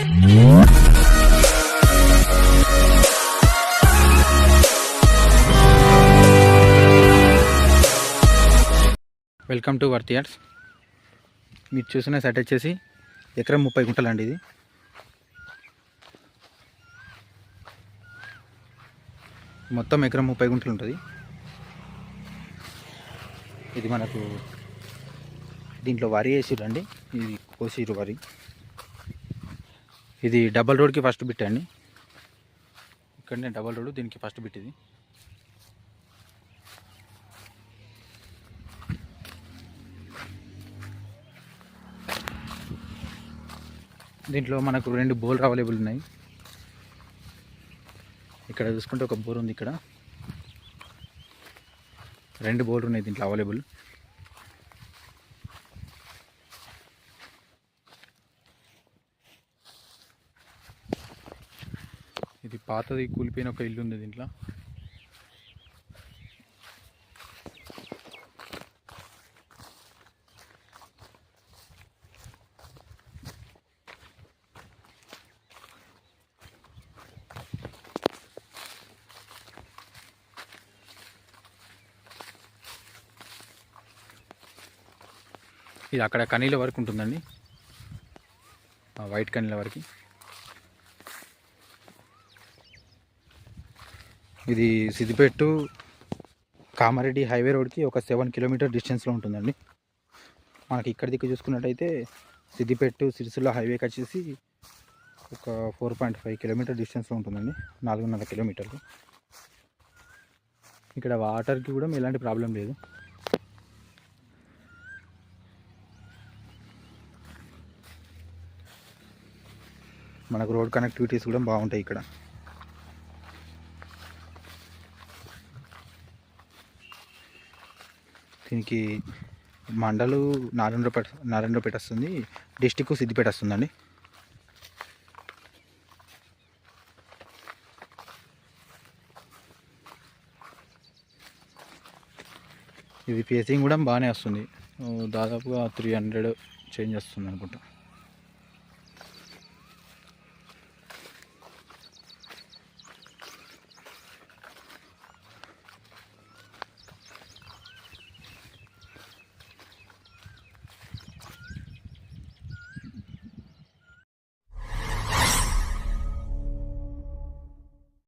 Welcome to worth yards. మీరు చూసిన set వచ్చేసి ఎకరం 30 గుంటలు అండి. ఇది మొత్తం ఎకరం 30 గుంటలు ఉంటుంది. ఇది మనకు దీంట్లో వరి వేసిరండి. ఇది కోసిరు వరి. ఇది డబల్ రోడ్కి ఫస్ట్ బిట్ అండి. ఇక్కడనే డబల్ రోడ్, దీనికి ఫస్ట్ బిట్. ఇది దీంట్లో మనకు 2 బోర్లు అవైలబుల్ ఉన్నాయి. ఇక్కడ చూసుకుంటే ఒక బోర్ ఉంది. ఇక్కడ 2 బోర్లు ఉన్నాయి దీంట్లో అవైలబుల్. ఇది పాతది కూలిపోయిన ఒక ఇల్లు ఉంది దీంట్లో. ఇది అక్కడ కనీల వరకు ఉంటుందండి, వైట్ కనీల వరకు. ఇది సిద్దిపేట కామారెడ్డి హైవే రోడ్కి ఒక 7 కిలోమీటర్ డిస్టెన్స్లో ఉంటుందండి. మనకి ఇక్కడ దిక్కు చూసుకున్నట్టయితే సిద్దిపేట సిరిసిల్ల హైవేకి వచ్చేసి ఒక 4.5 కిలోమీటర్ డిస్టెన్స్లో ఉంటుందండి, 4.5 కిలోమీటర్లు. ఇక్కడ వాటర్కి కూడా ఎలాంటి ప్రాబ్లం లేదు. మనకు రోడ్ కనెక్టివిటీస్ కూడా బాగుంటాయి ఇక్కడ. దీనికి మండలు నారాయణపేట వస్తుంది, డిస్టిక్ సిద్దిపేట వస్తుందండి. ఇది ఫేసింగ్ కూడా బాగానే వస్తుంది, దాదాపుగా 300 చేంజ్ వస్తుంది అనుకుంటా.